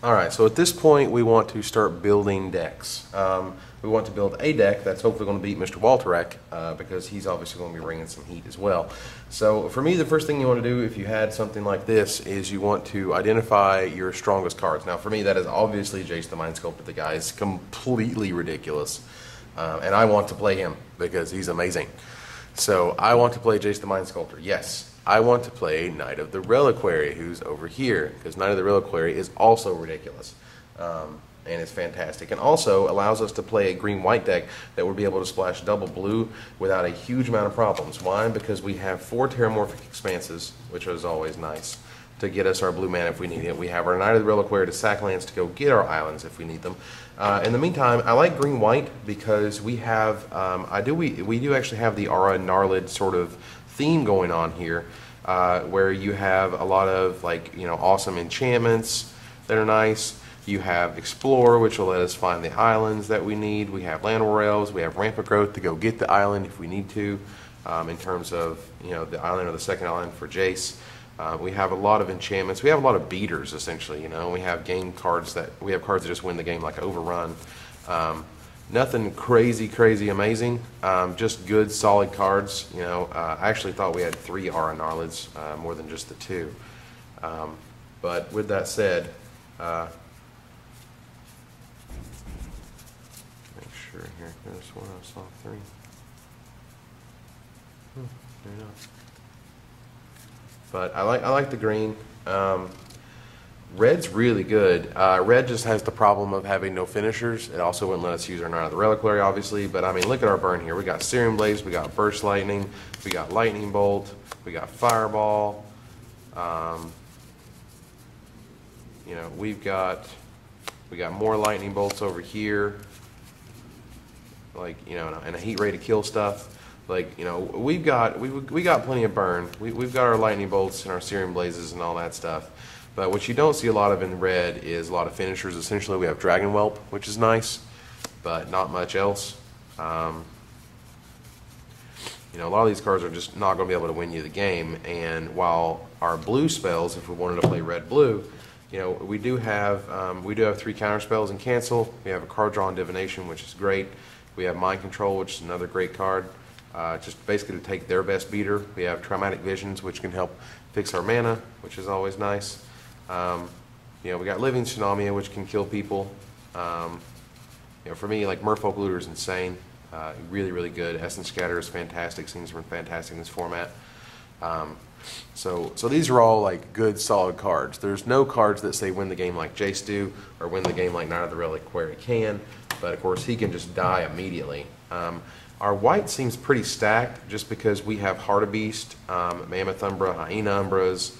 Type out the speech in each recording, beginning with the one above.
Alright, so at this point we want to start building decks. We want to build a deck that's hopefully going to beat Mr. Walterek, because he's obviously going to be bringing some heat as well. So for me, the first thing you want to do if you had something like this is you want to identify your strongest cards. Now for me that is obviously Jace the Mind Sculptor. The guy is completely ridiculous. And I want to play him because he's amazing. So I want to play Jace the Mind Sculptor, yes. I want to play Knight of the Reliquary, who's over here, because Knight of the Reliquary is also ridiculous, and it's fantastic, and also allows us to play a green-white deck that will be able to splash double blue without a huge amount of problems. Why? Because we have 4 Terramorphic Expanses, which is always nice, to get us our blue mana if we need it. We have our Knight of the Reliquary to sack lands to go get our islands if we need them. In the meantime, I like green-white because we have, we do actually have the Aura Gnarlid sort of theme going on here, where you have a lot of awesome enchantments that are nice. You have Explore, which will let us find the islands that we need. We have Land Royals. We have Rampant Growth to go get the island if we need to, in terms of the island or the second island for Jace. We have a lot of enchantments. We have a lot of beaters essentially. We have cards that just win the game, like Overrun. Nothing crazy amazing, just good solid cards. I actually thought we had 3 Aura Gnarlids, more than just the 2. But with that said, make sure here, there's one I saw 3. There you go. But I like the green. Red's really good. Red just has the problem of having no finishers. It also wouldn't let us use our Knight of the Reliquary, obviously. But I mean, look at our burn here. We got Searing Blaze, we got Burst Lightning, we got Lightning Bolt, we got Fireball. We got more Lightning Bolts over here. And a heat ray to kill stuff. We got plenty of burn. We've got our Lightning Bolts and our Searing Blazes and all that stuff. But what you don't see a lot of in red is a lot of finishers. Essentially, we have Dragon Whelp, which is nice, but not much else. A lot of these cards are just not going to be able to win you the game. And while our blue spells, if we wanted to play red-blue, we do have 3 counter spells and cancel. We have a card draw and divination, which is great. We have Mind Control, which is another great card. Just basically to take their best beater. We have Traumatic Visions, which can help fix our mana, which is always nice. We got Living Tsunami, which can kill people. For me, Merfolk Looter is insane. Really good. Essence Scatter is fantastic. Seems fantastic in this format. So these are all good, solid cards. There's no cards that say win the game like Jace do, or win the game like Knight of the Reliquary can. But of course, he can just die immediately. Our white seems pretty stacked, just because we have Hartebeest, Mammoth Umbra, Hyena Umbras.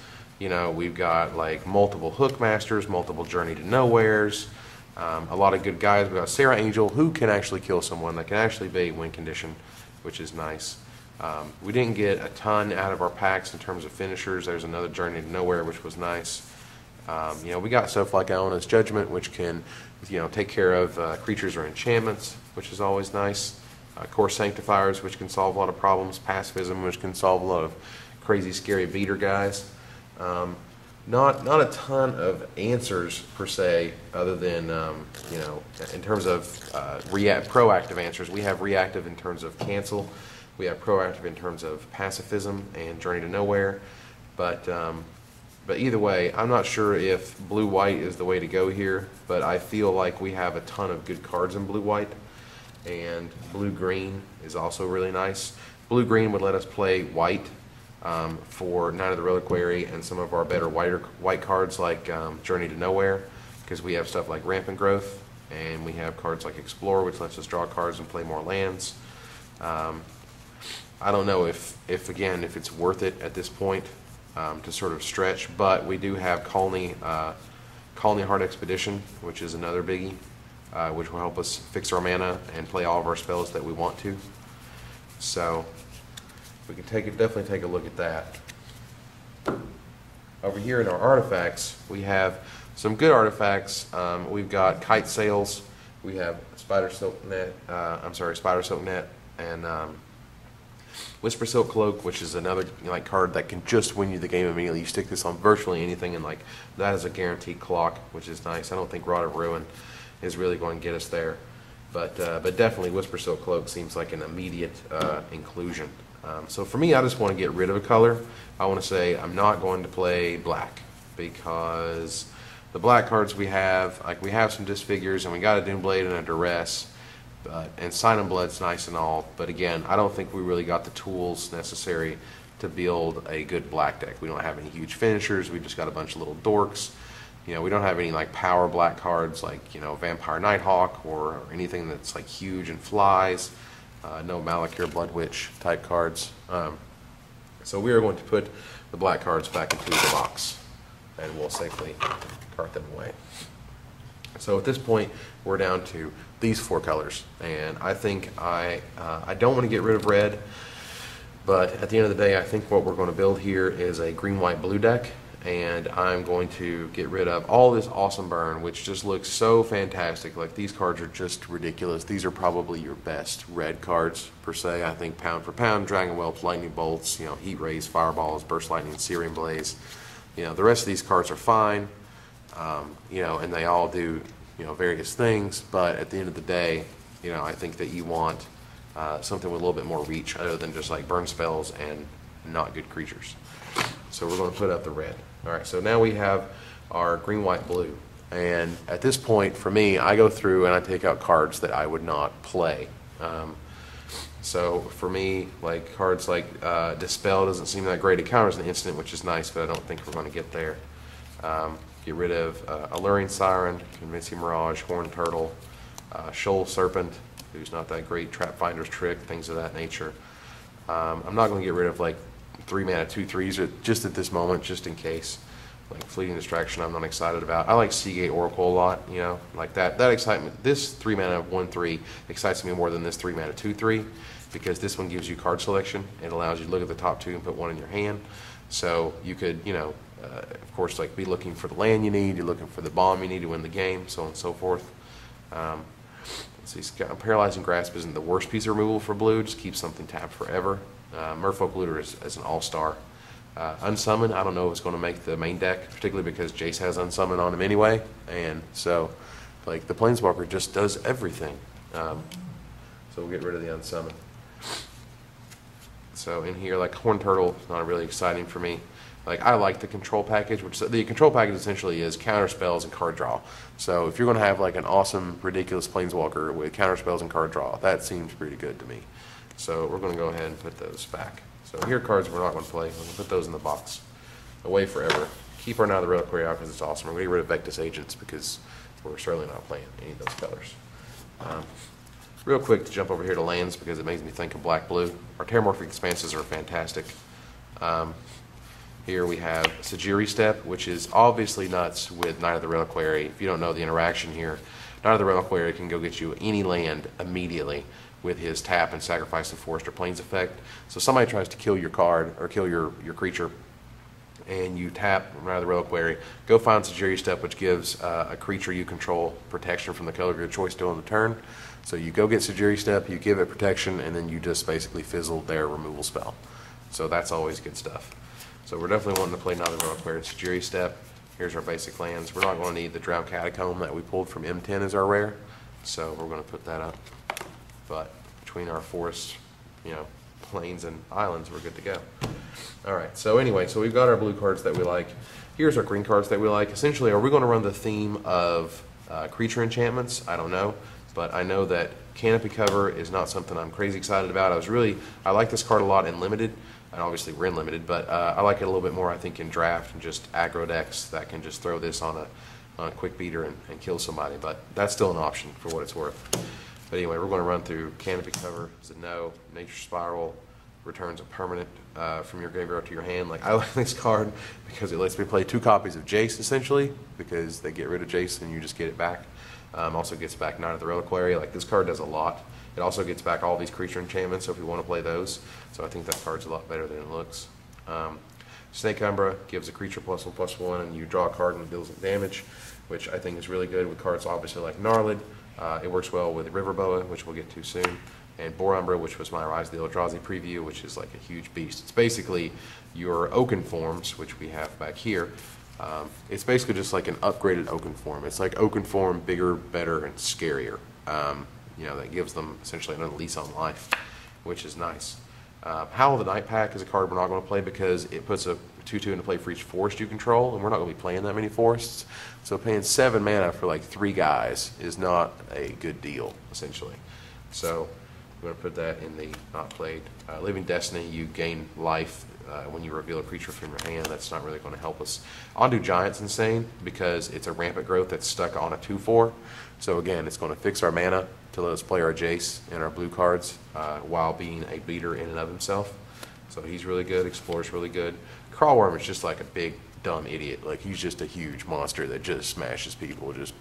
We've got multiple Hookmasters, multiple Journey to Nowheres, a lot of good guys. We've got Sarah Angel, who can actually kill someone, that can actually bait win condition, which is nice. We didn't get a ton out of our packs in terms of finishers. There's another Journey to Nowhere, which was nice. We got stuff like Iona's Judgment, which can take care of creatures or enchantments, which is always nice. Core Sanctifiers, which can solve a lot of problems. Pacifism, which can solve a lot of crazy, scary beater guys. Not a ton of answers per se, other than in terms of proactive answers. We have reactive in terms of cancel. We have proactive in terms of pacifism and Journey to Nowhere. But either way, I'm not sure if blue-white is the way to go here. But I feel like we have a ton of good cards in blue-white. And blue-green is also really nice. Blue-green would let us play white for Knight of the Reliquary and some of our better white cards like Journey to Nowhere, because we have stuff like Rampant Growth, and we have cards like Explore, which lets us draw cards and play more lands. I don't know if it's worth it at this point to sort of stretch, but we do have Colony Heart Expedition, which is another biggie. Which will help us fix our mana and play all of our spells that we want to. So we can definitely take a look at that. Over here in our artifacts, we have some good artifacts. We've got Kite Sails, we have Spider Silk Net, and Whisper Silk Cloak, which is another like card that can just win you the game immediately. You stick this on virtually anything, and like that is a guaranteed clock, which is nice. I don't think Rod of Ruin is really going to get us there, but definitely Whisper Silk Cloak seems like an immediate inclusion. So for me, I just want to get rid of a color. I want to say I'm not going to play black, because the black cards we have, like we have some Disfigures, and we got a Doomblade and a Duress, and Sign and Blood's nice and all, but again, I don't think we really got the tools necessary to build a good black deck. We don't have any huge finishers, we just got a bunch of little dorks. You know, we don't have any like power black cards like, you know, Vampire Nighthawk or anything that's like huge and flies. No Malakir Blood Witch type cards. So we are going to put the black cards back into the box, and we'll safely cart them away. So at this point, we're down to these 4 colors, and I think I don't want to get rid of red, but at the end of the day, I think what we're going to build here is a green, white, blue deck, and I'm going to get rid of all this awesome burn, which just looks so fantastic. Like, these cards are just ridiculous. These are probably your best red cards, per se. I think pound for pound, Dragon Whelps, Lightning Bolts, you know, Heat Rays, Fireballs, Burst Lightning, Searing Blaze. You know, the rest of these cards are fine, you know, and they all do, you know, various things, but at the end of the day, you know, I think that you want something with a little bit more reach other than just like burn spells and not good creatures. So we're going to put out the red. Alright, so now we have our green, white, blue, and at this point for me, I go through and I take out cards that I would not play. So for me, like cards like Dispel doesn't seem that great. It counters an instant, which is nice, but I don't think we're going to get there. Get rid of Alluring Siren, Convincing Mirage, Horned Turtle, Shoal Serpent, who's not that great, Trap Finder's Trick, things of that nature. I'm not going to get rid of like 3 mana 2/3s just at this moment, just in case. Like Fleeting Distraction, I'm not excited about. I like Seagate Oracle a lot, you know, like that excitement. This 3 mana 1/3 excites me more than this 3 mana 2/3, because this one gives you card selection. It allows you to look at the top 2 and put 1 in your hand. So you could, you know, of course, like be looking for the land you need, you're looking for the bomb you need to win the game, so on and so forth. Let's see, Paralyzing Grasp isn't the worst piece of removal for blue, just keep something tapped forever. Merfolk Looter is an all-star. Unsummon, I don't know if it's going to make the main deck, particularly because Jace has Unsummon on him anyway, and so like the Planeswalker just does everything. So we'll get rid of the Unsummon. So in here, like Horned Turtle is not really exciting for me. Like, I like the control package, which the control package essentially is counter spells and card draw. So if you're going to have like an awesome, ridiculous Planeswalker with counter spells and card draw, that seems pretty good to me. So we're going to go ahead and put those back. So here are cards we're not going to play. We're going to put those in the box. Away forever. Keep our Now the Reliquary out because it's awesome. We're going to get rid of Vectus Agents because we're certainly not playing any of those colors. Real quick to jump over here to lands because it makes me think of black-blue. Our Terramorphic Expanses are fantastic. Here we have Sajiri Step, which is obviously nuts with Knight of the Reliquary. If you don't know the interaction here, Knight of the Reliquary can go get you any land immediately with his tap and sacrifice the Forest or Plains effect. So somebody tries to kill your card or kill your creature, and you tap Knight of the Reliquary, go find Sajiri Step, which gives a creature you control protection from the color of your choice during the turn. So you go get Sajiri Step, you give it protection, and then you just basically fizzle their removal spell. So that's always good stuff. So we're definitely wanting to play Knight of the Reliquary. Sajiri Step. Here's our basic lands. We're not going to need the Drowned Catacomb that we pulled from M10 as our rare, so we're going to put that up. But between our forests, you know, plains and islands, we're good to go. All right. So anyway, so we've got our blue cards that we like. Here's our green cards that we like. Essentially, are we going to run the theme of creature enchantments? I don't know, but I know that Canopy Cover is not something I'm crazy excited about. I like this card a lot in Limited. And obviously we're in Limited, but I like it a little bit more, I think, in Draft and just aggro decks that can just throw this on a quick beater and kill somebody. But that's still an option for what it's worth. But anyway, we're going to run through Canopy Cover. Is it no? Nature Spiral returns a permanent from your graveyard to your hand. Like, I like this card because it lets me play 2 copies of Jace, essentially, because they get rid of Jace and you just get it back. Also gets back Knight of the Reliquary. Like, this card does a lot. It also gets back all these creature enchantments, so if we want to play those. So I think that card's a lot better than it looks. Snake Umbra gives a creature +1/+1, and you draw a card and it deals damage, which I think is really good with cards obviously like Gnarlid. It works well with River Boa, which we'll get to soon. and Umbra, which was my Rise of the Eldrazi preview, which is like a huge beast. It's basically your Oaken forms, which we have back here. It's basically just like an upgraded Oaken form. It's like Oaken form, bigger, better, and scarier. You know, that gives them essentially another lease on life, which is nice. Howl of the Night Pack is a card we're not going to play because it puts a 2/2 into play for each forest you control, and we're not going to be playing that many forests. So paying 7 mana for like 3 guys is not a good deal, essentially. So we're going to put that in the not played. Living Destiny, you gain life when you reveal a creature from your hand. That's not really going to help us. Ondu Giant's insane because it's a rampant growth that's stuck on a 2/4. So again, it's going to fix our mana to let us play our Jace and our blue cards while being a beater in and of himself. So he's really good. Explorer's really good. Crawlworm is just like a big dumb idiot. Like, he's just a huge monster that just smashes people. Just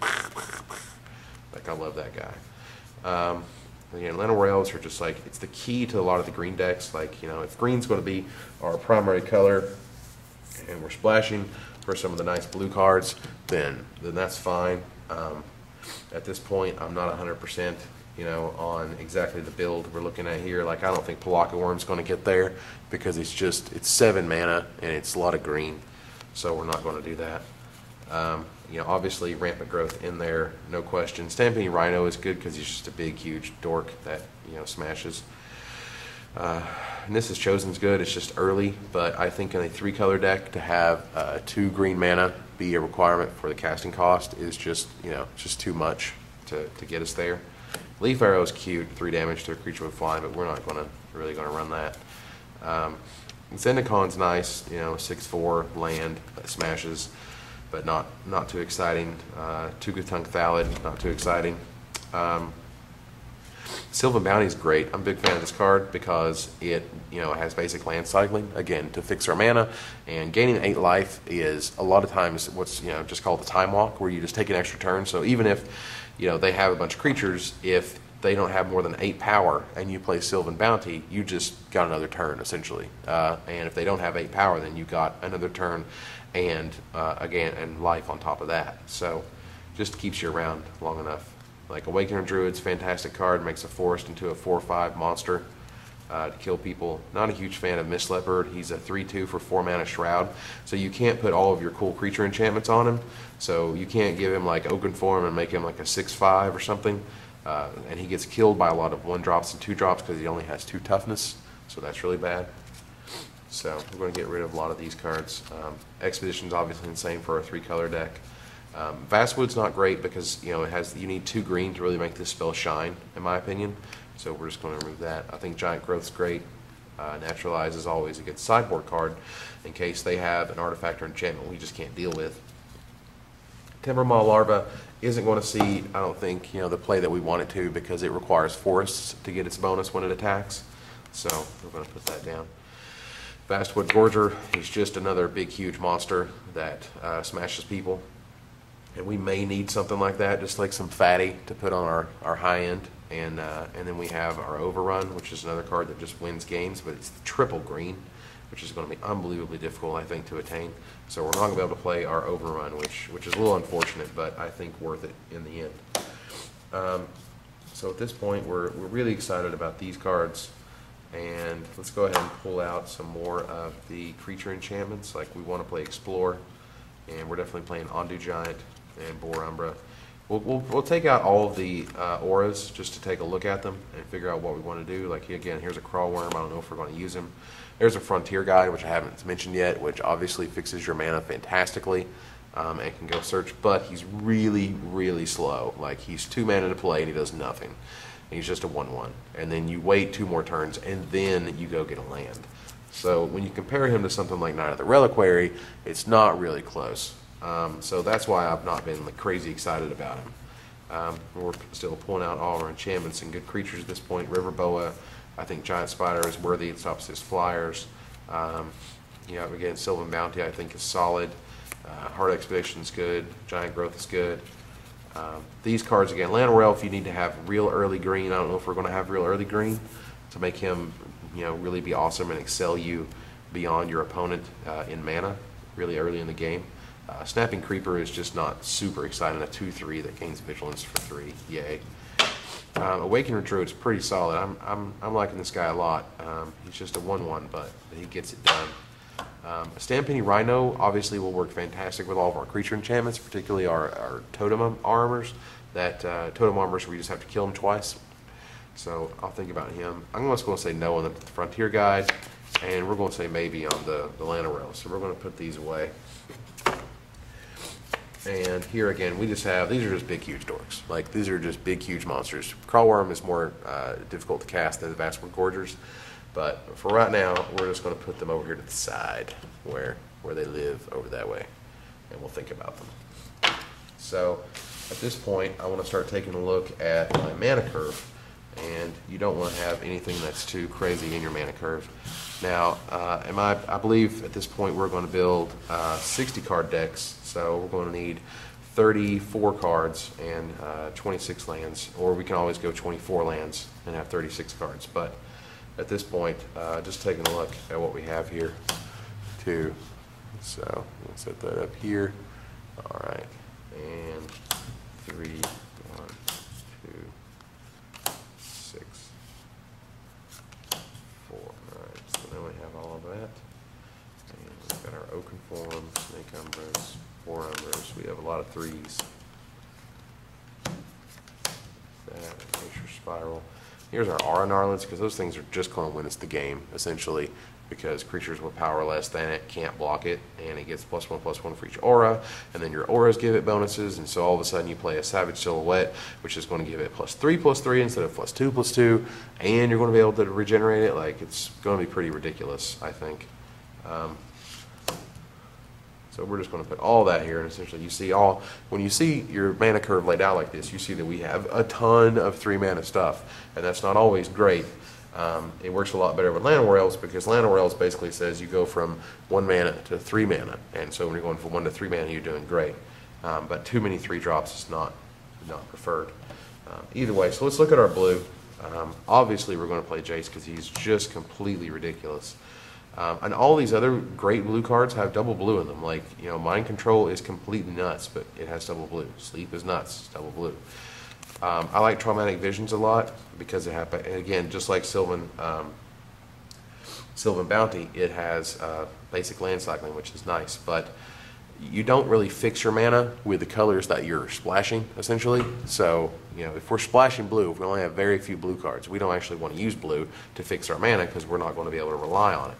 like, I love that guy. Again, Llanowar Elves are just like, it's the key to a lot of the green decks. Like, you know, if green's going to be our primary color and we're splashing for some of the nice blue cards, then that's fine. At this point, I'm not 100%, you know, on exactly the build we're looking at here. Like, I don't think Pelakka Worm's going to get there because it's 7 mana and it's a lot of green, so we're not going to do that. You know, obviously Rampant Growth in there, no question. Stampede Rhino is good because he's just a big, huge dork that, you know, smashes. Nissa's Chosen's good. It's just early, but I think in a 3-color deck to have 2 green mana be a requirement for the casting cost is just, you know, just too much to get us there. Leaf Arrow is cute, 3 damage to a creature with flying, but we're not really gonna run that. Zendikon's nice, you know, 6/4 land that smashes, but not too exciting. Tugathunk Thallid, not too exciting. Sylvan Bounty is great. I'm a big fan of this card because it, you know, has basic land cycling, again, to fix our mana, and gaining 8 life is a lot of times what's, you know, just called the time walk, where you just take an extra turn. So even if, you know, they have a bunch of creatures, if they don't have more than 8 power and you play Sylvan Bounty, you just got another turn, essentially. And if they don't have 8 power, then you got another turn and, again, and life on top of that. So just keeps you around long enough. Like Awakener Druid's fantastic card, makes a forest into a 4/5 monster to kill people. Not a huge fan of Mist Leopard. He's a 3/2 for 4 mana Shroud, so you can't put all of your cool creature enchantments on him. So you can't give him like Oaken Form and make him like a 6/5 or something. And he gets killed by a lot of 1-drops and 2-drops because he only has 2 toughness, so that's really bad. So we're going to get rid of a lot of these cards. Expedition's obviously insane for a 3-color deck. Vastwood's not great because, you know, you need 2 green to really make this spell shine, in my opinion. So we're just going to remove that. I think Giant Growth's great. Naturalize is always a good sideboard card in case they have an artifact or enchantment we just can't deal with. Timbermaw Larva isn't going to see, I don't think, you know, the play that we want it to because it requires forests to get its bonus when it attacks. So we're going to put that down. Vastwood Gorger is just another big, huge monster that smashes people. And we may need something like that, just like some fatty to put on our high end. And then we have our Overrun, which is another card that just wins games, but it's triple green, which is going to be unbelievably difficult, I think, to attain. So we're not going to be able to play our Overrun, which is a little unfortunate, but I think worth it in the end. So at this point, we're really excited about these cards. And let's go ahead and pull out some more of the creature enchantments. Like, we want to play Explore, and we're definitely playing Ondu Giant and Umbra. We'll take out all of the auras just to take a look at them and figure out what we want to do. Like, again, here's a Crawlworm. I don't know if we're going to use him. There's a Frontier Guide, which I haven't mentioned yet, which obviously fixes your mana fantastically and can go search, but he's really, really slow. Like, he's 2 mana to play and he does nothing. And he's just a 1/1. And then you wait 2 more turns and then you go get a land. So when you compare him to something like Knight of the Reliquary, it's not really close. So that's why I've not been like crazy excited about him. We're still pulling out all our enchantments and good creatures at this point. River Boa, I think Giant Spider is worthy. It stops his flyers. You know, again, Sylvan Bounty I think is solid. Hard Expedition is good. Giant Growth is good. These cards, again, Llanowar Elf, you need to have real early green. I don't know if we're going to have real early green to make him, you know, really be awesome and excel you beyond your opponent in mana really early in the game. Snapping Creeper is just not super exciting. A 2/3 that gains vigilance for 3. Yay. Awakening Druid's pretty solid. I'm liking this guy a lot. He's just a 1/1, but he gets it done. Stampede Rhino obviously will work fantastic with all of our creature enchantments, particularly our totem armors. That totem armors we just have to kill them twice. So I'll think about him. I'm just going to say no on the Frontier Guide, and we're going to say maybe on the Lanarel. So we're going to put these away. And here again, we just have, these are just big, huge dorks. Like, these are just big, huge monsters. Crawlworm is more difficult to cast than the Vastwood Gorgers. But for right now, we're just going to put them over here to the side where they live over that way. And we'll think about them. So at this point, I want to start taking a look at my mana curve. And you don't want to have anything that's too crazy in your mana curve. Now, I believe at this point we're going to build 60 card decks. So we're going to need 34 cards and 26 lands, or we can always go 24 lands and have 36 cards. But at this point, just taking a look at what we have here too. So let's set that up here. All right, and 3, 1, 2, 6, 4. All right, so now we have all of that. And we've got our Oaken Form, Snake Umbras, 4 Umbras. We have a lot of 3s. That, Nature Spiral. Here's our Aura Gnarlins, because those things are just going to win us the game, essentially, because creatures with power less than it can't block it, and it gets +1/+1 for each aura, and then your auras give it bonuses, and so all of a sudden you play a Savage Silhouette, which is going to give it +3/+3 instead of +2/+2, and you're going to be able to regenerate it. Like, it's going to be pretty ridiculous, I think. So we're just going to put all that here, and essentially you see when you see your mana curve laid out like this, you see that we have a ton of 3 mana stuff, and that's not always great. It works a lot better with Llanowar because Llanowar basically says you go from 1 mana to 3 mana, and so when you're going from 1 to 3 mana, you're doing great. But too many 3 drops is not preferred. Either way, so let's look at our blue. Obviously, we're going to play Jace because he's just completely ridiculous. And all these other great blue cards have double blue in them. Like, you know, Mind Control is completely nuts, but it has double blue. Sleep is nuts, it's double blue. I like Traumatic Visions a lot because it happens, again, just like Sylvan Bounty, it has basic land cycling, which is nice, but you don't really fix your mana with the colors that you're splashing, essentially. So, you know, if we're splashing blue, if we only have very few blue cards, we don't actually want to use blue to fix our mana because we're not going to be able to rely on it.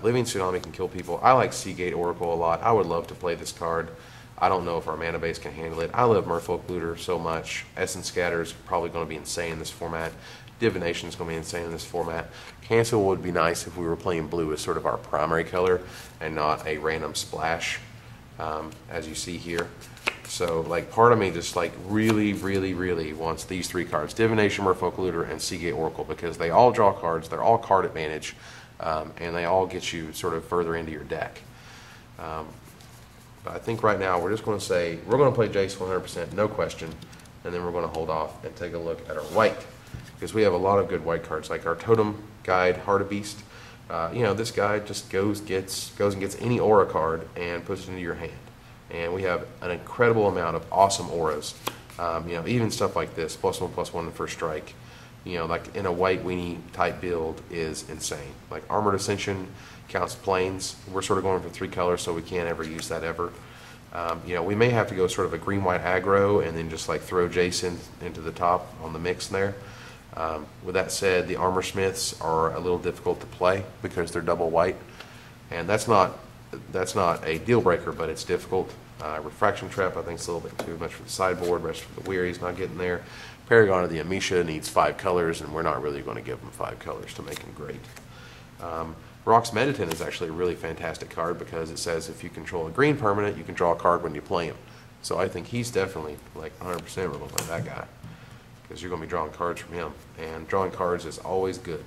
Living Tsunami can kill people. I like Seagate Oracle a lot. I would love to play this card. I don't know if our mana base can handle it. I love Merfolk Looter so much. Essence Scatter is probably going to be insane in this format. Divination is going to be insane in this format. Cancel would be nice if we were playing blue as sort of our primary color and not a random splash, as you see here. So, like, part of me just, like, really, really, really wants these 3 cards, Divination, Merfolk Looter, and Seagate Oracle, because they all draw cards, they're all card advantage, and they all get you sort of further into your deck. But I think right now we're just going to say, we're going to play Jace 100%, no question, and then we're going to hold off and take a look at our white, because we have a lot of good white cards, like our Totem Guide, Heart of Beast. You know, this guy just goes and gets any aura card and puts it into your hand. And we have an incredible amount of awesome auras. You know, even stuff like this, +1/+1 for strike. You know, like in a white weenie type build is insane. Like Armored Ascension counts planes. We're sort of going for 3 colors, so we can't ever use that ever. You know, we may have to go sort of a green-white aggro and then just like throw Jace into the top on the mix there. With that said, the Armor Smiths are a little difficult to play because they're double white, and that's not a deal breaker, but it's difficult. Refraction Trap, I think, is a little bit too much for the sideboard. Rest of the Weary's not getting there. Paragon of the Amisha needs 5 colors, and we're not really going to give him 5 colors to make him great. Rock's Meditant is actually a really fantastic card because it says if you control a green permanent, you can draw a card when you play him. So I think he's definitely like 100% we're going to play that guy because you're going to be drawing cards from him, and drawing cards is always good.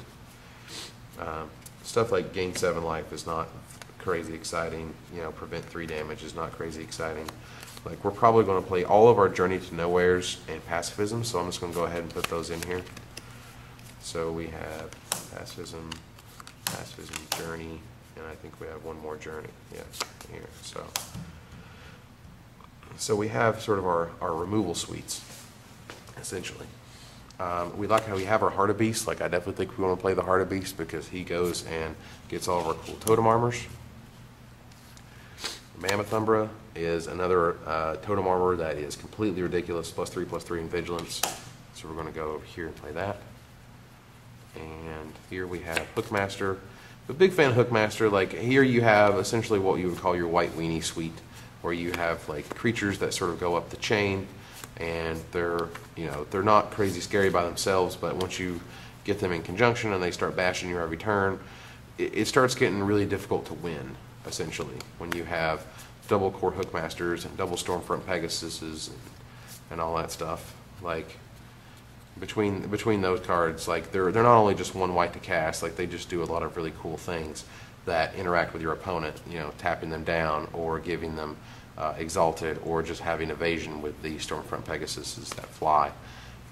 Stuff like gain 7 life is not crazy exciting. You know, prevent 3 damage is not crazy exciting. Like, we're probably going to play all of our Journey to Nowheres and Pacifism, so I'm just going to go ahead and put those in here. So we have Pacifism, Journey, and I think we have one more Journey, yeah, here. So we have sort of our removal suites, essentially. We like how we have our Heart of Beast. Like, I definitely think we want to play the Heart of Beast because he goes and gets all of our cool totem armors. Mammoth Umbra is another totem armor that is completely ridiculous, +3/+3 in vigilance. So we're going to go over here and play that. And here we have Hookmaster. I'm a big fan of Hookmaster. Like, here you have essentially what you would call your white weenie suite, where you have like creatures that sort of go up the chain, and they're not crazy scary by themselves, but once you get them in conjunction and they start bashing you every turn, it starts getting really difficult to win, essentially, when you have double core Hookmasters and double Stormfront Pegasuses and all that stuff. Like, between those cards, like they're not only just one white to cast, like they just do a lot of really cool things that interact with your opponent, tapping them down or giving them Exalted, or just having evasion with the Stormfront Pegasuses that fly,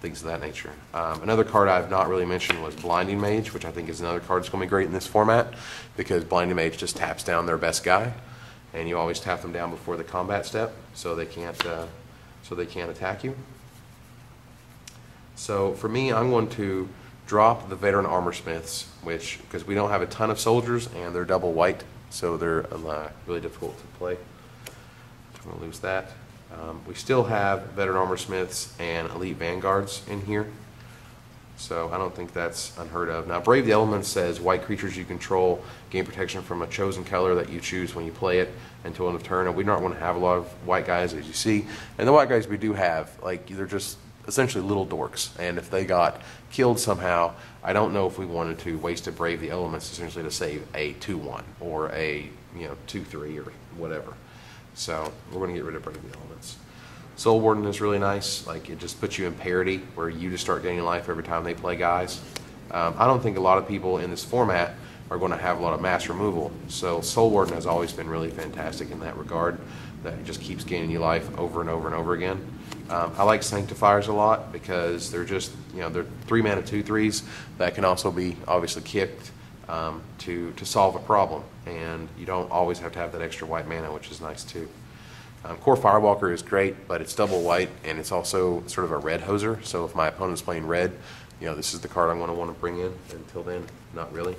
things of that nature. Another card I've not really mentioned was Blinding Mage, which I think is another card that's going to be great in this format, because Blinding Mage just taps down their best guy, and you always tap them down before the combat step, so they can't attack you. So for me, I'm going to drop the Veteran Armor Smiths, because we don't have a ton of soldiers and they're double white, so they're really difficult to play. I'm going to lose that. We still have Veteran Armor Smiths and Elite Vanguards in here, so I don't think that's unheard of. Now, Brave the Elements says white creatures you control gain protection from a chosen color that you choose when you play it until end of turn, and we don't want to have a lot of white guys, as you see. And the white guys we do have, like, they're just essentially little dorks, and if they got killed somehow, I don't know if we wanted to waste a Brave the Elements essentially to save a 2/1 or a 2/3 or whatever. So we're going to get rid of Brave the Elements. Soul Warden is really nice. Like, it just puts you in parity where you just start gaining life every time they play guys. I don't think a lot of people in this format are going to have a lot of mass removal, so Soul Warden has always been really fantastic in that regard, that it just keeps gaining you life over and over and over again. I like Sanctifiers a lot because they're just, they're 3-mana 2/3s that can also be obviously kicked to solve a problem, and you don't always have to have that extra white mana, which is nice too. Core Firewalker is great, but it's double white, and it's also sort of a red hoser, so if my opponent's playing red, this is the card I'm going to want to bring in. Until then, not really.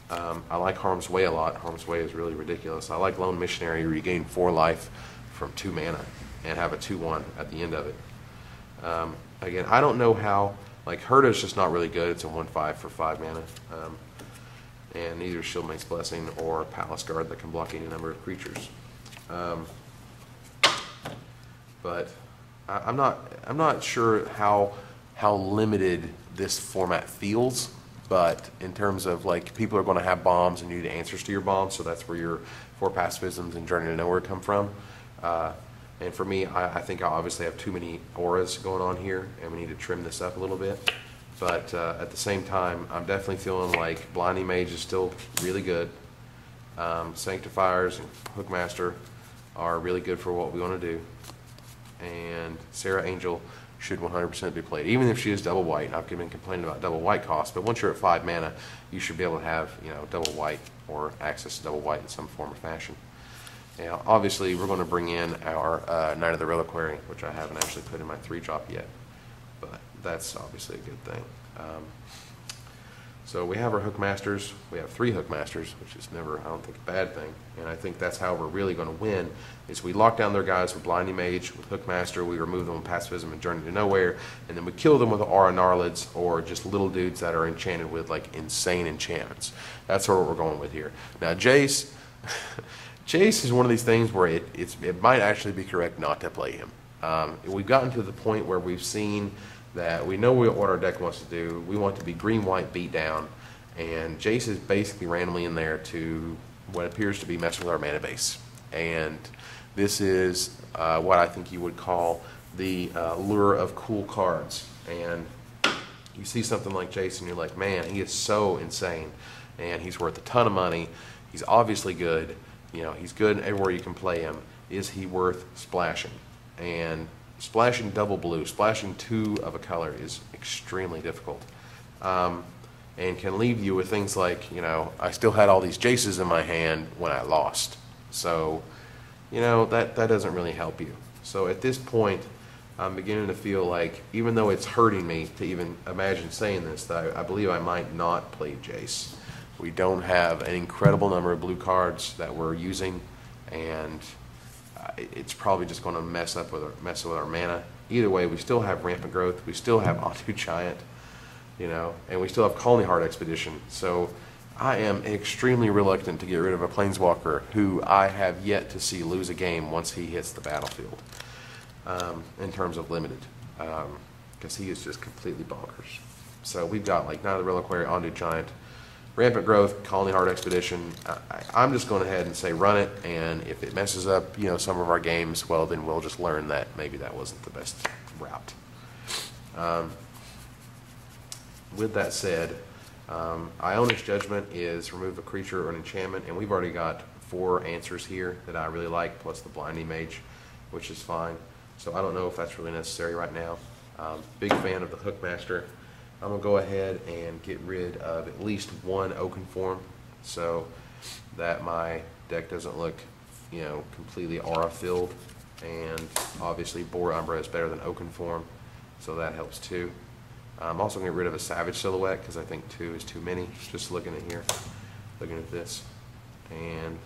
I like Harm's Way a lot. Harm's Way is really ridiculous. I like Lone Missionary, where you gain 4 life from 2 mana and have a 2/1 at the end of it. Again, I don't know how, like, Herda's just not really good. It's a 1/5 for 5 mana. And neither is Shieldmate's Blessing or Palace Guard that can block any number of creatures. But I'm not sure how limited this format feels. But in terms of, like, people are going to have bombs and you need answers to your bombs, so that's where your 4 pacifisms and Journey to Nowhere come from. And for me, I think I obviously have too many auras going on here, and we need to trim this up a little bit. But at the same time, I'm definitely feeling like Blinding Mage is still really good. Sanctifiers and Hookmaster are really good for what we want to do. And Sarah Angel should 100% be played, even if she is double white. I've been complaining about double white cost, but once you're at 5 mana, you should be able to have double white or access to double white in some form or fashion. Now, obviously, we're going to bring in our Knight of the Reliquary, which I haven't actually put in my 3-drop yet, but that's obviously a good thing. So we have our Hookmasters. We have 3 Hookmasters, which is never, I don't think, a bad thing. And I think that's how we're really going to win, is we lock down their guys with Blinding Mage, with Hookmaster, we remove them with Pacifism and Journey to Nowhere, and then we kill them with Aura Gnarlids, or just little dudes that are enchanted with, like, insane enchantments. That's sort of what we're going with here. Now, Jace, Jace is one of these things where it might actually be correct not to play him. We've gotten to the point where we've seen that we know what our deck wants to do. We want to be green-white beat down, and Jace is basically randomly in there to what appears to be messing with our mana base. And this is what I think you would call the lure of cool cards. And you see something like Jace and you're like, man, he is so insane, and he's worth a ton of money. He's obviously good. He's good everywhere you can play him. Is he worth splashing? And splashing double blue, splashing 2 of a color is extremely difficult, and can leave you with things like, I still had all these Jaces in my hand when I lost. So, that doesn't really help you. So at this point, I'm beginning to feel like, even though it's hurting me to even imagine saying this, that I believe I might not play Jace. We don't have an incredible number of blue cards that we're using, and it's probably just going to mess with our mana. Either way, we still have Rampant Growth, we still have Onto Giant, you know, and we still have Colony Heart Expedition. So I am extremely reluctant to get rid of a Planeswalker who I have yet to see lose a game once he hits the battlefield, in terms of limited, because he is just completely bonkers. So we've got like Night of the Reliquary, Onto Giant, Rampant Growth, Colony Heart Expedition. I'm just going ahead and say run it, and if it messes up, you know, some of our games, well, then we'll just learn that maybe that wasn't the best route. With that said, Iona's Judgment is remove a creature or an enchantment, and we've already got 4 answers here that I really like, plus the Blinding Mage, which is fine. So I don't know if that's really necessary right now. Big fan of the Hookmaster. I'm going to go ahead and get rid of at least 1 Oaken Form so that my deck doesn't look, you know, completely aura filled. And obviously Boar Umbra is better than Oaken Form, so that helps too. I'm also going to get rid of a Savage Silhouette because I think 2 is too many. Just looking at here, looking at this. And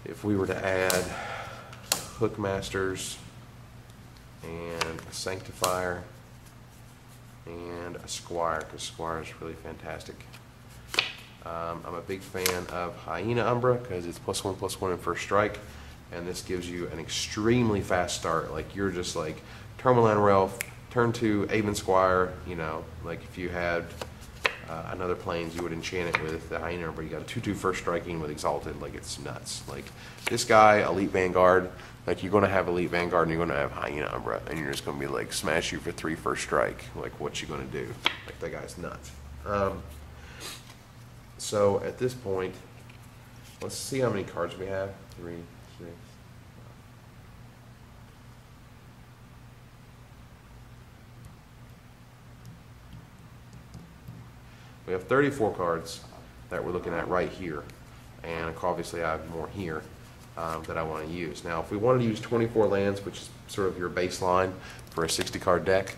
if we were to add Hookmasters and a Sanctifier and a Squire, because Squire is really fantastic. I'm a big fan of Hyena Umbra because it's +1/+1 in first strike, and this gives you an extremely fast start. Like, you're just like Tourmaline Ralph, turn 2, Aven Squire. You know, like if you had another planes, you would enchant it with the Hyena Umbra. You got a 2/2 first striking with Exalted. Like, it's nuts. Like, this guy, Elite Vanguard, like, you're going to have Elite Vanguard and you're going to have Hyena Umbra, and you're just going to be like, smash you for 3 first strike. Like, what you going to do? Like, that guy's nuts. So at this point, let's see how many cards we have. 3, 6. We have 34 cards that we're looking at right here, and obviously I have more here that I want to use. Now, if we wanted to use 24 lands, which is sort of your baseline for a 60-card deck,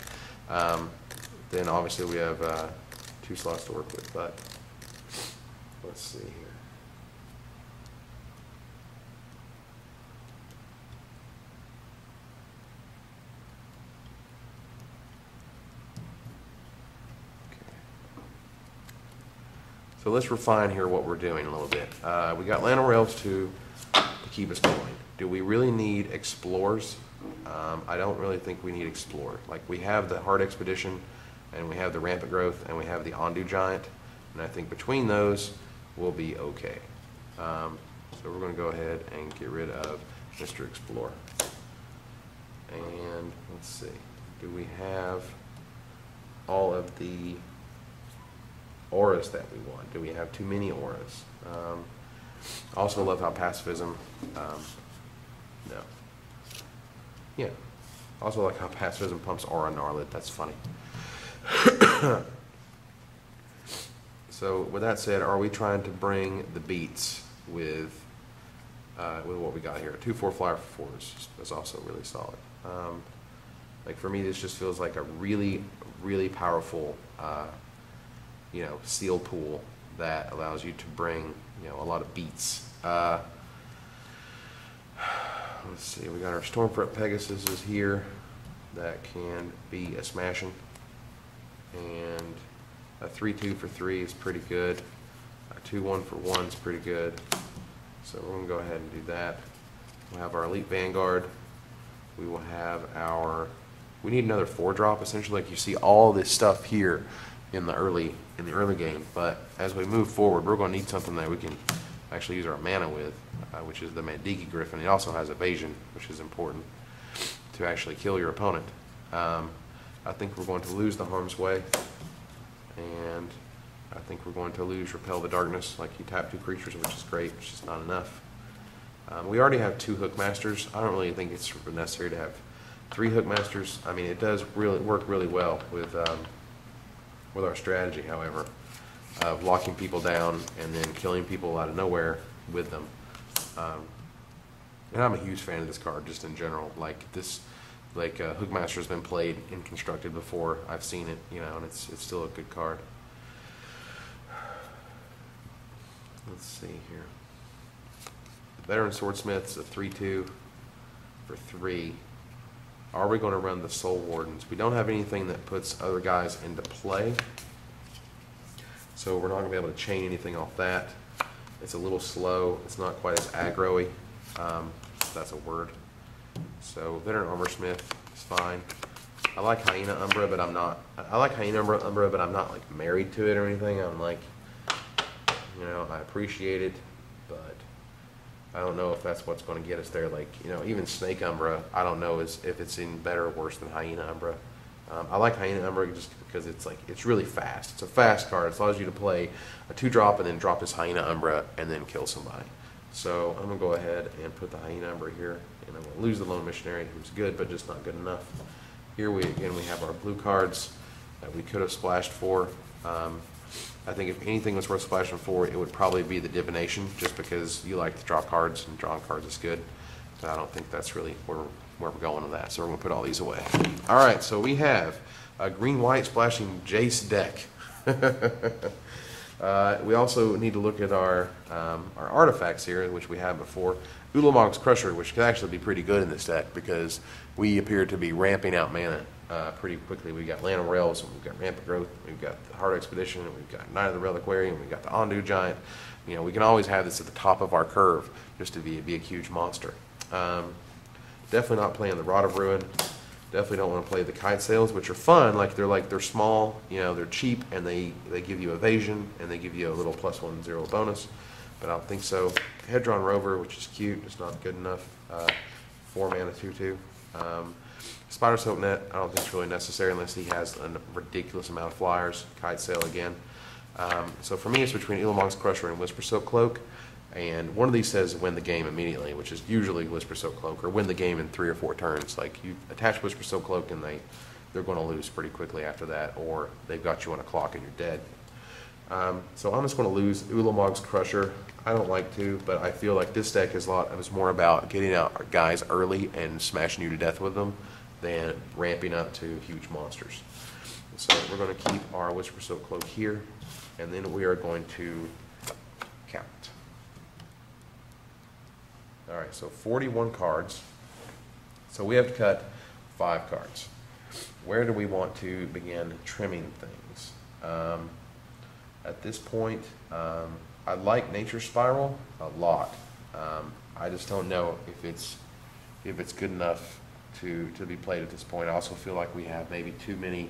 then obviously we have 2 slots to work with, but let's see here. So let's refine here what we're doing a little bit. We got Land of Elves to keep us going. Do we really need Explorers? I don't really think we need Explorer. Like, we have the Heart Expedition, and we have the Rampant Growth, and we have the Ondu Giant, and I think between those we'll be okay. So we're going to go ahead and get rid of Mr. Explorer. And let's see, do we have all of the auras that we want? Do we have too many auras? Also love how pacifism, no. Yeah, also like how pacifism pumps aura Gnarlid. That's funny. So with that said, are we trying to bring the beats with what we got here? 2/4 flyer for 4s is also really solid. Like, for me, this just feels like a really, really powerful you know, seal pool that allows you to bring, you know, a lot of beats. Let's see, we got our Stormfront Pegasus is here. That can be a smashing. And a 3/2 for 3 is pretty good. A 2/1 for 1 is pretty good. So we're going to go ahead and do that. We'll have our Elite Vanguard. We will have our, we need another 4-drop essentially. Like, you see all this stuff here in the early game, but as we move forward, we're going to need something that we can actually use our mana with, which is the Mandiki Griffin. It also has evasion, which is important to actually kill your opponent. I think we're going to lose the Harm's Way, and I think we're going to lose Repel the Darkness. Like, you tap 2 creatures, which is great, which is not enough. We already have 2 Hookmasters. I don't really think it's necessary to have 3 Hookmasters. I mean, it does really work really well with our strategy, however, of locking people down and then killing people out of nowhere with them. And I'm a huge fan of this card just in general. Like, this like Hookmaster's been played and constructed before. I've seen it, you know, and it's still a good card. Let's see here. The Veteran Swordsmith's a 3/2 for 3. Are we going to run the Soul Wardens? We don't have anything that puts other guys into play, so we're not going to be able to chain anything off that. It's a little slow. It's not quite as aggro-y, if that's a word. So Veteran Armorsmith is fine. I like Hyena Umbra, but I'm not. I like Hyena Umbra, but I'm not like married to it or anything. I'm like, you know, I appreciate it, but I don't know if that's what's going to get us there. Like, you know, even Snake Umbra, I don't know if it's in better or worse than Hyena Umbra. I like Hyena Umbra just because it's like, it's really fast. It's a fast card. It allows you to play a 2-drop and then drop this Hyena Umbra and then kill somebody. So I'm going to go ahead and put the Hyena Umbra here, and I'm going to lose the Lone Missionary, who's good but just not good enough. Here we have our blue cards that we could have splashed for. I think if anything was worth splashing for, it would probably be the Divination, just because you like to draw cards, and drawing cards is good. But I don't think that's really where we're going with that, so we're going to put all these away. All right, so we have a green-white splashing Jace deck. We also need to look at our artifacts here, which we had before. Ulamog's Crusher, which could actually be pretty good in this deck because we appear to be ramping out mana pretty quickly. We've got Land of Rails, and we've got Rampant Growth, we've got the Hard Expedition, and we've got Knight of the Reliquary, and we've got the Ondu Giant. You know, we can always have this at the top of our curve just to be a huge monster. Definitely not playing the Rod of Ruin. Definitely don't want to play the Kite Sails, which are fun. They're small, you know, they're cheap, and they give you evasion, and they give you a little +1/0 bonus. But I don't think so. Hedron Rover, which is cute, it's not good enough. 4 mana 2/2. Spider Silk Net, I don't think it's really necessary unless he has a ridiculous amount of flyers. Kite Sail again. So for me, it's between Ulamog's Crusher and Whisper Silk Cloak. And one of these says win the game immediately, which is usually Whisper Silk Cloak, or win the game in 3 or 4 turns. Like, you attach Whisper Silk Cloak and they're going to lose pretty quickly after that, or they've got you on a clock and you're dead. So I'm just going to lose Ulamog's Crusher. I don't like to, but I feel like this deck is more about getting out our guys early and smashing you to death with them than ramping up to huge monsters. So we're going to keep our Whisper Silk Cloak here, and then we are going to count. All right, so 41 cards. So we have to cut 5 cards. Where do we want to begin trimming things? At this point, I like Nature Spiral a lot. I just don't know if it's good enough to be played at this point. I also feel like we have maybe too many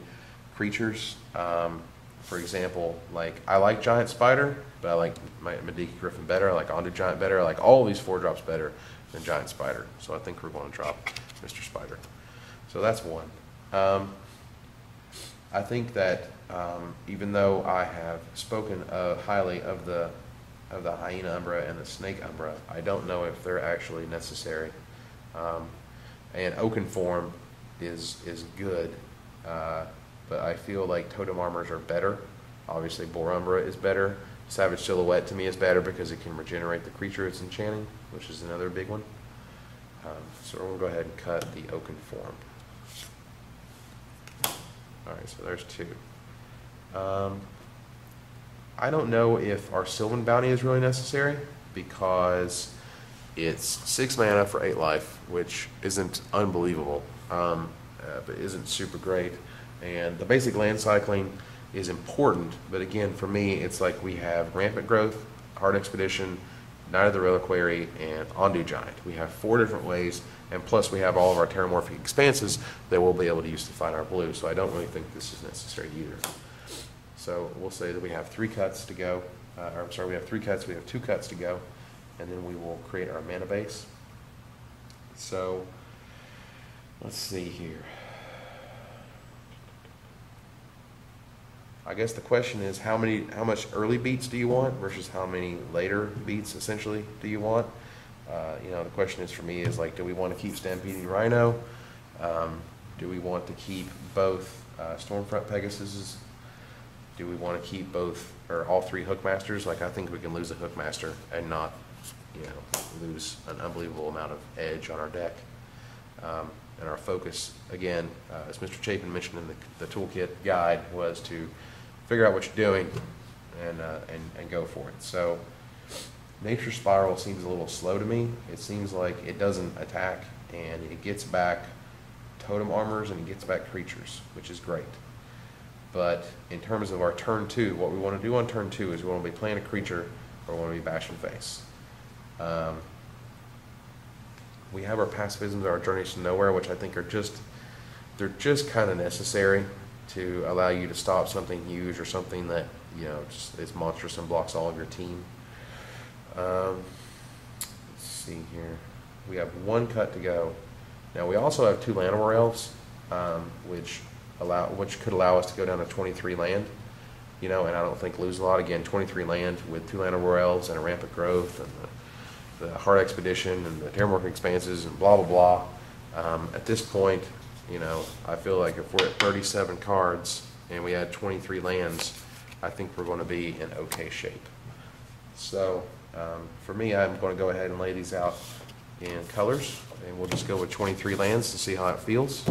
creatures. For example, like, I like Giant Spider, but I like Mediki Griffin better. I like Ondu Giant better. I like all these 4-drops better than Giant Spider. So I think we're going to drop Mr. Spider. So that's one. I think that even though I have spoken highly of the Hyena Umbra and the Snake Umbra, I don't know if they're actually necessary. And Oaken Form is good. But I feel like Totem Armors are better. Obviously, Boar Umbra is better. Savage Silhouette to me is better because it can regenerate the creature it's enchanting, which is another big one. So we're going to go ahead and cut the Oaken Form. Alright, so there's 2. I don't know if our Sylvan Bounty is really necessary because it's 6 mana for 8 life, which isn't unbelievable, but isn't super great. And the basic land cycling is important, but again, for me, it's like we have Rampant Growth, Hard Expedition, Knight of the Reliquary, and Ondu Giant. We have 4 different ways, and plus we have all of our Terramorphic Expanses that we'll be able to use to fight our blue, so I don't really think this is necessary either. So we'll say that we have 3 cuts to go, we have 3 cuts, we have 2 cuts to go, and then we will create our mana base. So let's see here. I guess the question is how much early beats do you want versus how many later beats essentially do you want? You know, the question is for me is like, do we want to keep Stampeding Rhino? Do we want to keep both Stormfront Pegasuses? Do we want to keep both or all 3 Hookmasters? Like, I think we can lose a Hookmaster and not, you know, lose an unbelievable amount of edge on our deck. And our focus, again, as Mr. Chapin mentioned in the toolkit guide, was to figure out what you're doing and go for it. So Nature Spiral seems a little slow to me. It seems like it doesn't attack, and it gets back totem armors and it gets back creatures, which is great. But in terms of our turn 2, what we want to do on turn 2 is we want to be playing a creature or we want to be bashing face. We have our pacifisms, our journeys to nowhere, which I think are they're just kind of necessary to allow you to stop something huge or something that, you know, just is monstrous and blocks all of your team. Let's see here. We have 1 cut to go. Now we also have 2 Llanowar Elves, which could allow us to go down to 23 land, you know, and I don't think lose a lot. Again, 23 land with 2 Llanowar Elves and a Rampant Growth and the Hard Expedition and the Terramorphic Expanses and blah, blah, blah. At this point, you know, I feel like if we're at 37 cards and we add 23 lands, I think we're going to be in okay shape. So for me, I'm going to go ahead and lay these out in colors, and we'll just go with 23 lands to see how it feels.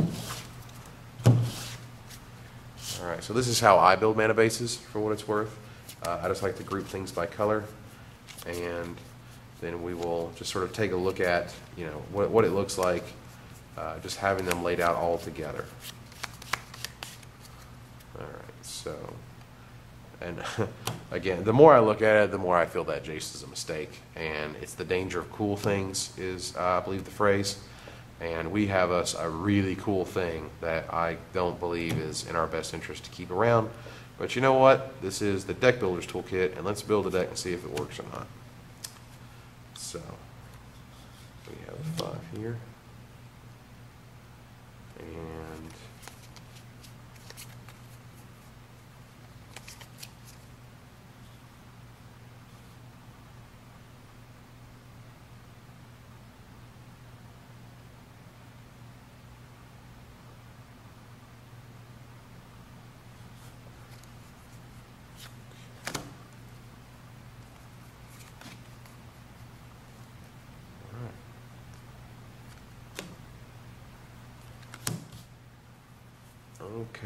All right, so this is how I build mana bases, for what it's worth. I just like to group things by color, and then we will just sort of take a look at, you know, what it looks like, just having them laid out all together. All right, so, and again, the more I look at it, the more I feel that Jace is a mistake, and it's the danger of cool things is, I believe, the phrase. And we have a really cool thing that I don't believe is in our best interest to keep around. But you know what? This is the Deck Builder's Toolkit, and let's build a deck and see if it works or not. So, we have 5 here. And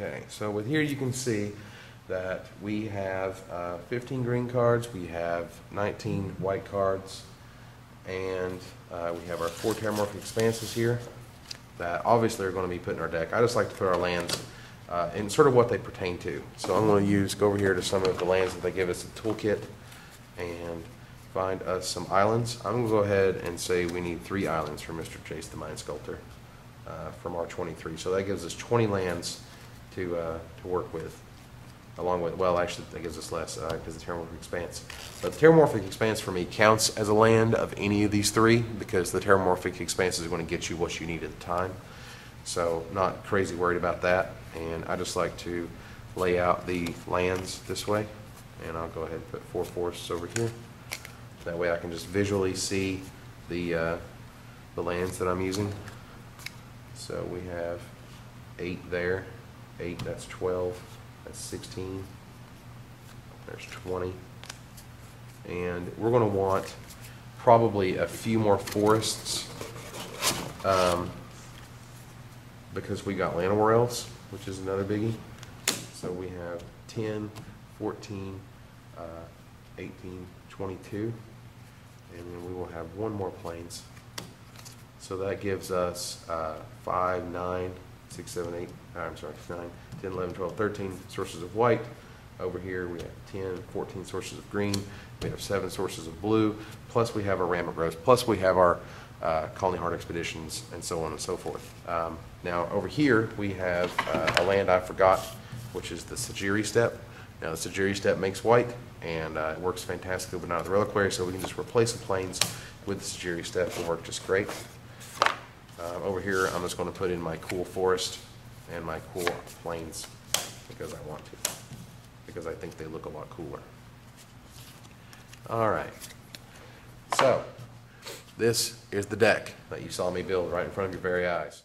okay, so with here you can see that we have 15 green cards, we have 19 white cards, and we have our 4 Terramorphic Expanses here that obviously are going to be put in our deck. I just like to put our lands in sort of what they pertain to. So I'm going to go over here to some of the lands that they give us in the toolkit and find us some islands. I'm going to go ahead and say we need 3 islands for Mr. Jace the Mind Sculptor from our 23. So that gives us 20 lands to work with, along with, well, actually that gives us less because the Terramorphic Expanse. But the Terramorphic Expanse for me counts as a land of any of these 3 because the Terramorphic Expanse is going to get you what you need at the time. So not crazy worried about that, and I just like to lay out the lands this way, and I'll go ahead and put 4 forests over here. That way I can just visually see the lands that I'm using. So we have 8 there. 8, that's 12, that's 16, there's 20, and we're going to want probably a few more forests because we got Llanowar Elves, which is another biggie. So we have 10, 14, 18, 22, and then we will have 1 more plains. So that gives us 5, 9, 6, 7, 8, I'm sorry, 9, 10, 11, 12, 13 sources of white. Over here we have 10, 14 sources of green. We have 7 sources of blue. Plus we have our Rampant Growth. Plus we have our Colony Hard Expeditions and so on and so forth. Now over here we have a land I forgot, which is the Sajiri Step. Now the Sajiri Step makes white, and it works fantastically but not the Reliquary, so we can just replace the plains with the Sajiri Step. It'll work just great. Over here, I'm just going to put in my cool forest and my cool plains because I want to, because I think they look a lot cooler. All right, so this is the deck that you saw me build right in front of your very eyes.